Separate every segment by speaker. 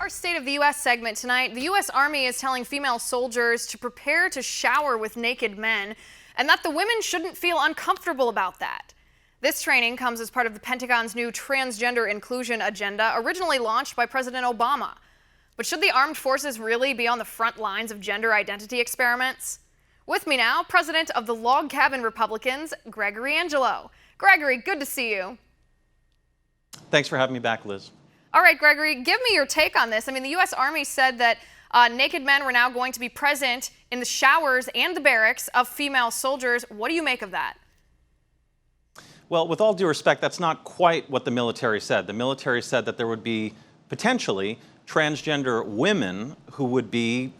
Speaker 1: our State of the U.S. segment tonight, the U.S. Army is telling female soldiers to prepare to shower with naked men and that the women shouldn't feel uncomfortable about that. This training comes as part of the Pentagon's new transgender inclusion agenda, originally launched by President Obama. But should the armed forces really be on the front lines of gender identity experiments? With me now, President of the Log Cabin Republicans, Gregory Angelo. Gregory, good to see you.
Speaker 2: Thanks for having me back, Liz.
Speaker 1: All right, Gregory, give me your take on this. I mean, the U.S. Army said that naked men were now going to be present in the showers and the barracks of female soldiers. What do you make of that?
Speaker 2: Well, with all due respect, that's not quite what the military said. The military said that there would be potentially transgender women who would be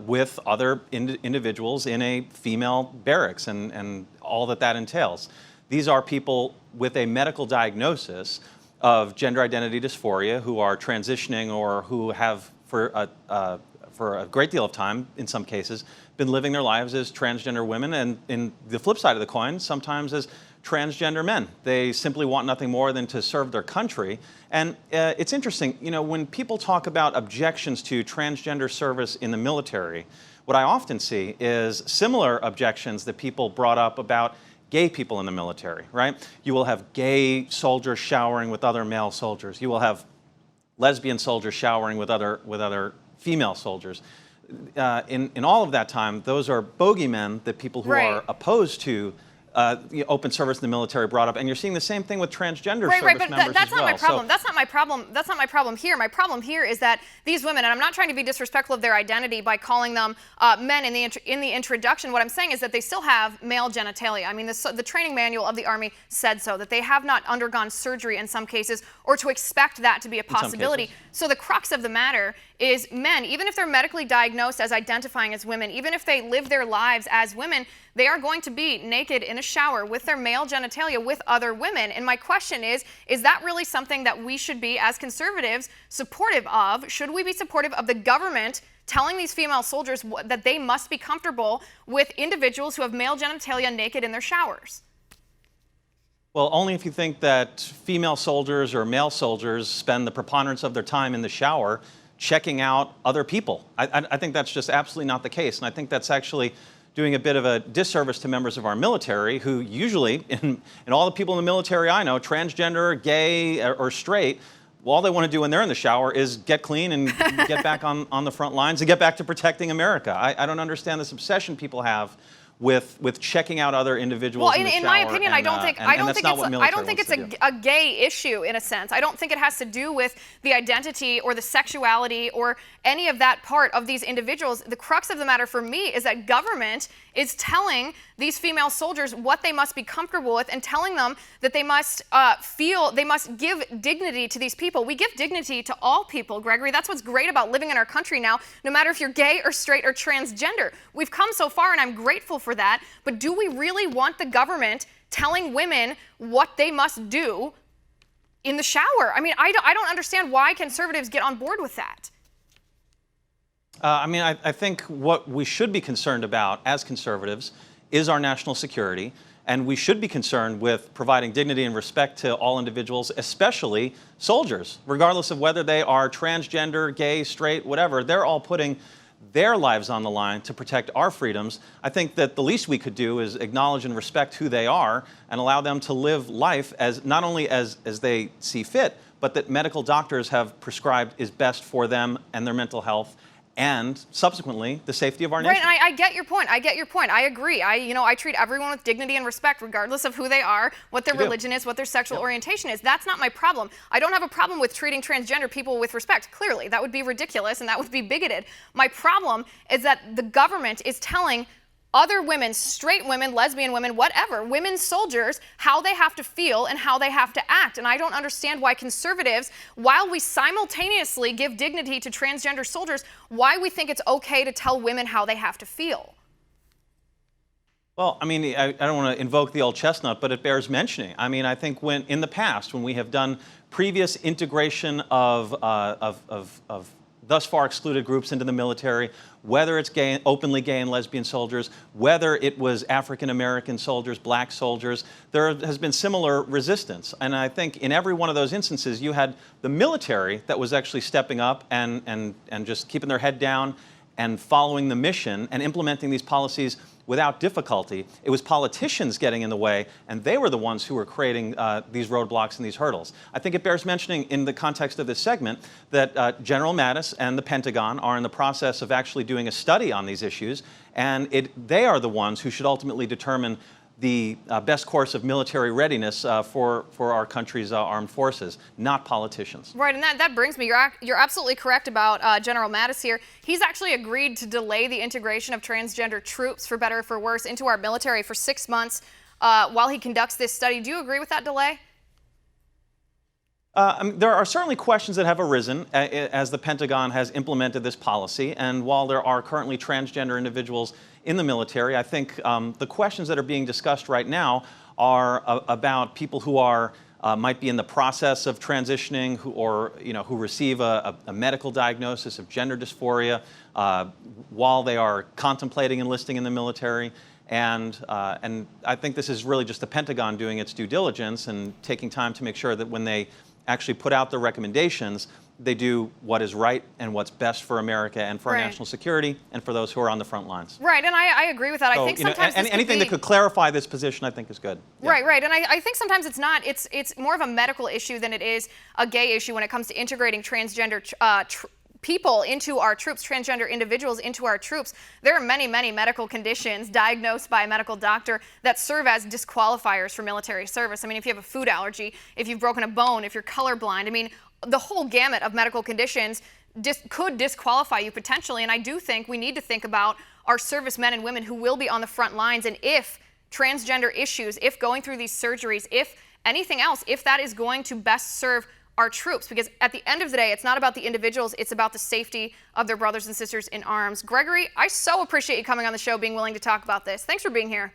Speaker 2: with other individuals in a female barracks and all that entails. These are people with a medical diagnosis of gender identity dysphoria who are transitioning or who have, for a great deal of time, in some cases, been living their lives as transgender women, and in the flip side of the coin, sometimes as transgender men. They simply want nothing more than to serve their country. And it's interesting, you know, when people talk about objections to transgender service in the military, what I often see is similar objections that people brought up about gay people in the military, right? You will have gay soldiers showering with other male soldiers. You will have lesbian soldiers showering with other female soldiers. In all of that time, those are bogeymen that people who are opposed to open service in the military brought up, and you're seeing the same thing with transgender service members as well.
Speaker 1: That's not my problem. That's not my problem. That's not my problem here. My problem here is that these women, and I'm not trying to be disrespectful of their identity by calling them men in the introduction. What I'm saying is that they still have male genitalia. I mean, the training manual of the Army said so, that they have not undergone surgery in some cases, or to expect that to be a possibility. So the crux of the matter is men, even if they're medically diagnosed as identifying as women, even if they live their lives as women, they are going to be naked in a shower with their male genitalia with other women. And my question is that really something that we should be, as conservatives, supportive of? Should we be supportive of the government telling these female soldiers that they must be comfortable with individuals who have male genitalia naked in their showers?
Speaker 2: Well, only if you think that female soldiers or male soldiers spend the preponderance of their time in the shower checking out other people. I think that's just absolutely not the case. And I think that's actually doing a bit of a disservice to members of our military who usually, in all the people in the military I know, transgender, gay, or straight, all they want to do when they're in the shower is get clean and get back on the front lines and get back to protecting America. I don't understand this obsession people have with checking out other individuals in the shower.
Speaker 1: In my opinion, I don't think it's a gay issue in a sense. I don't think it has to do with the identity or the sexuality or any of that part of these individuals. The crux of the matter for me is that government is telling these female soldiers what they must be comfortable with and telling them that they must they must give dignity to these people. We give dignity to all people, Gregory. That's what's great about living in our country now, no matter if you're gay or straight or transgender. We've come so far, and I'm grateful for that. But do we really want the government telling women what they must do in the shower? I mean, I don't understand why conservatives get on board with that.
Speaker 2: I think what we should be concerned about as conservatives is our national security, and we should be concerned with providing dignity and respect to all individuals, especially soldiers, regardless of whether they are transgender, gay, straight, whatever. They're all putting their lives on the line to protect our freedoms. I think that the least we could do is acknowledge and respect who they are and allow them to live life as not only as they see fit, but that medical doctors have prescribed is best for them and their mental health, and subsequently the safety of our nation.
Speaker 1: Right, and I get your point. I agree. I treat everyone with dignity and respect, regardless of who they are, what their religion is, what their sexual orientation is. That's not my problem. I don't have a problem with treating transgender people with respect. Clearly, that would be ridiculous and that would be bigoted. My problem is that the government is telling other women, straight women, lesbian women, whatever, women soldiers, how they have to feel and how they have to act. And I don't understand why conservatives, while we simultaneously give dignity to transgender soldiers, why we think it's okay to tell women how they have to feel.
Speaker 2: Well, I mean, I don't want to invoke the old chestnut, but it bears mentioning. I mean, I think in the past, when we have done previous integration of thus far excluded groups into the military, whether it's openly gay and lesbian soldiers, whether it was African American soldiers, black soldiers, there has been similar resistance. And I think in every one of those instances, you had the military that was actually stepping up and just keeping their head down and following the mission and implementing these policies without difficulty. It was politicians getting in the way, and they were the ones who were creating these roadblocks and these hurdles. I think it bears mentioning in the context of this segment that General Mattis and the Pentagon are in the process of actually doing a study on these issues, and they are the ones who should ultimately determine the best course of military readiness for our country's armed forces, not politicians.
Speaker 1: Right, and that brings me, you're absolutely correct about General Mattis here. He's actually agreed to delay the integration of transgender troops, for better or for worse, into our military for 6 months while he conducts this study. Do you agree with that delay?
Speaker 2: There are certainly questions that have arisen as the Pentagon has implemented this policy, and while there are currently transgender individuals in the military, I think the questions that are being discussed right now are about people who might be in the process of transitioning, who receive a medical diagnosis of gender dysphoria while they are contemplating enlisting in the military. And I think this is really just the Pentagon doing its due diligence and taking time to make sure that when they actually put out their recommendations, they do what is right and what's best for America and for our national security and for those who are on the front lines.
Speaker 1: Right, and I agree with that.
Speaker 2: So,
Speaker 1: I think sometimes
Speaker 2: anything that could clarify this position, I think, is good.
Speaker 1: Yeah. Right, and I think sometimes it's not. It's more of a medical issue than it is a gay issue when it comes to integrating transgender people into our troops, transgender individuals into our troops. There are many, many medical conditions diagnosed by a medical doctor that serve as disqualifiers for military service. I mean, if you have a food allergy, if you've broken a bone, if you're colorblind, I mean, the whole gamut of medical conditions could disqualify you potentially. And I do think we need to think about our servicemen and women who will be on the front lines, and if transgender issues, if going through these surgeries, if anything else, if that is going to best serve our troops, because at the end of the day, it's not about the individuals, it's about the safety of their brothers and sisters in arms. Gregory, I so appreciate you coming on the show, being willing to talk about this. Thanks for being here.